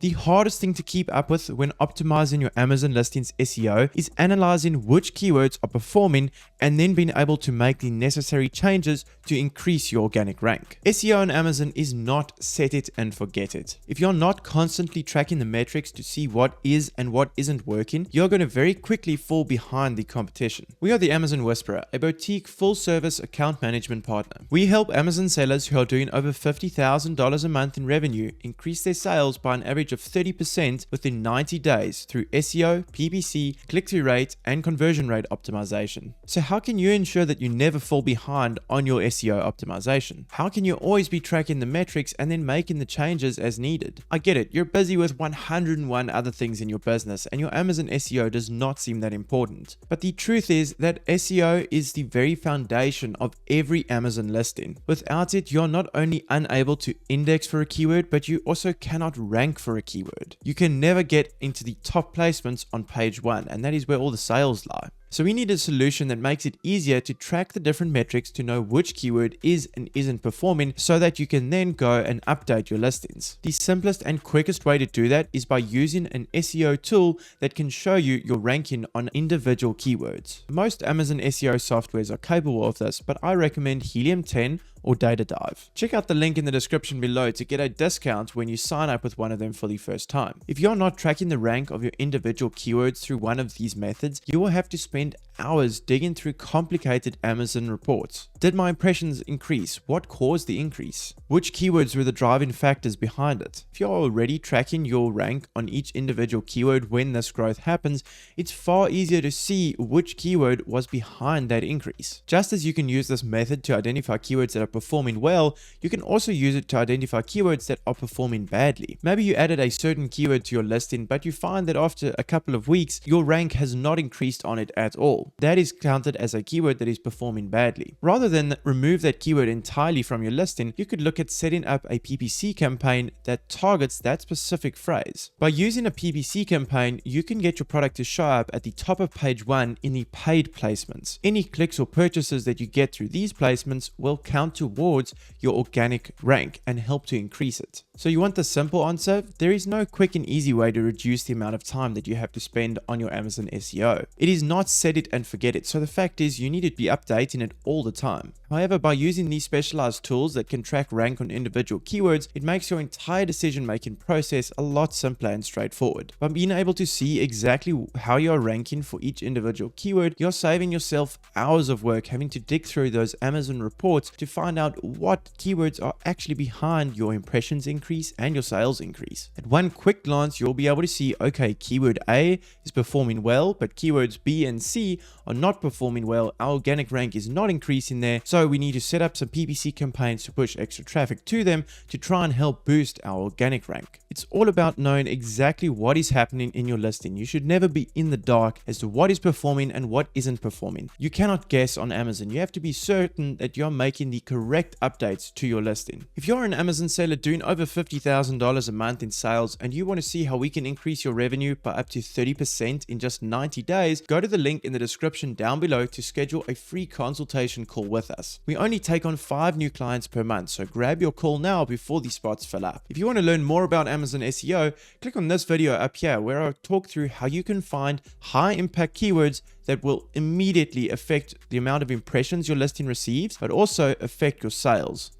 The hardest thing to keep up with when optimizing your Amazon listings SEO is analyzing which keywords are performing and then being able to make the necessary changes to increase your organic rank. SEO on Amazon is not set it and forget it. If you're not constantly tracking the metrics to see what is and what isn't working, you're going to very quickly fall behind the competition. We are the Amazon Whisperer, a boutique full-service account management partner. We help Amazon sellers who are doing over $50,000 a month in revenue increase their sales by an average of 30% within 90 days through SEO, PPC, click-through rate, and conversion rate optimization. So how can you ensure that you never fall behind on your SEO optimization? How can you always be tracking the metrics and then making the changes as needed? I get it, you're busy with 101 other things in your business and your Amazon SEO does not seem that important. But the truth is that SEO is the very foundation of every Amazon listing. Without it, you're not only unable to index for a keyword, but you also cannot rank for a keyword. You can never get into the top placements on page 1, and that is where all the sales lie. So we need a solution that makes it easier to track the different metrics to know which keyword is and isn't performing so that you can then go and update your listings. The simplest and quickest way to do that is by using an SEO tool that can show you your ranking on individual keywords. Most Amazon SEO softwares are capable of this, but I recommend Helium 10 or Data Dive. Check out the link in the description below to get a discount when you sign up with one of them for the first time. If you're not tracking the rank of your individual keywords through one of these methods, you will have to spend hours digging through complicated Amazon reports. Did my impressions increase? What caused the increase? Which keywords were the driving factors behind it? If you're already tracking your rank on each individual keyword when this growth happens, it's far easier to see which keyword was behind that increase. Just as you can use this method to identify keywords that are performing well, you can also use it to identify keywords that are performing badly. Maybe you added a certain keyword to your listing, but you find that after a couple of weeks, your rank has not increased on it at all. That is counted as a keyword that is performing badly. Rather than remove that keyword entirely from your listing, you could look at setting up a PPC campaign that targets that specific phrase. By using a PPC campaign, you can get your product to show up at the top of page 1 in the paid placements. Any clicks or purchases that you get through these placements will count towards your organic rank and help to increase it. So you want the simple answer? There is no quick and easy way to reduce the amount of time that you have to spend on your Amazon SEO. It is not set it and forget it, so the fact is you need to be updating it all the time. However, by using these specialized tools that can track rank on individual keywords, it makes your entire decision-making process a lot simpler and straightforward. By being able to see exactly how you're ranking for each individual keyword, you're saving yourself hours of work having to dig through those Amazon reports to find out what keywords are actually behind your impressions increase and your sales increase. At one quick glance, you'll be able to see, okay, keyword A is performing well, but keywords B and C are not performing well. Our organic rank is not increasing there, so we need to set up some PPC campaigns to push extra traffic to them to try and help boost our organic rank. It's all about knowing exactly what is happening in your listing. You should never be in the dark as to what is performing and what isn't performing. You cannot guess on Amazon. You have to be certain that you're making the correct updates to your listing. If you're an Amazon seller doing over $50,000 a month in sales and you want to see how we can increase your revenue by up to 30% in just 90 days, go to the link in the description down below to schedule a free consultation call with us. We only take on 5 new clients per month, so grab your call now before the spots fill up. If you want to learn more about Amazon SEO, click on this video up here where I talk through how you can find high impact keywords that will immediately affect the amount of impressions your listing receives, but also affect your sales.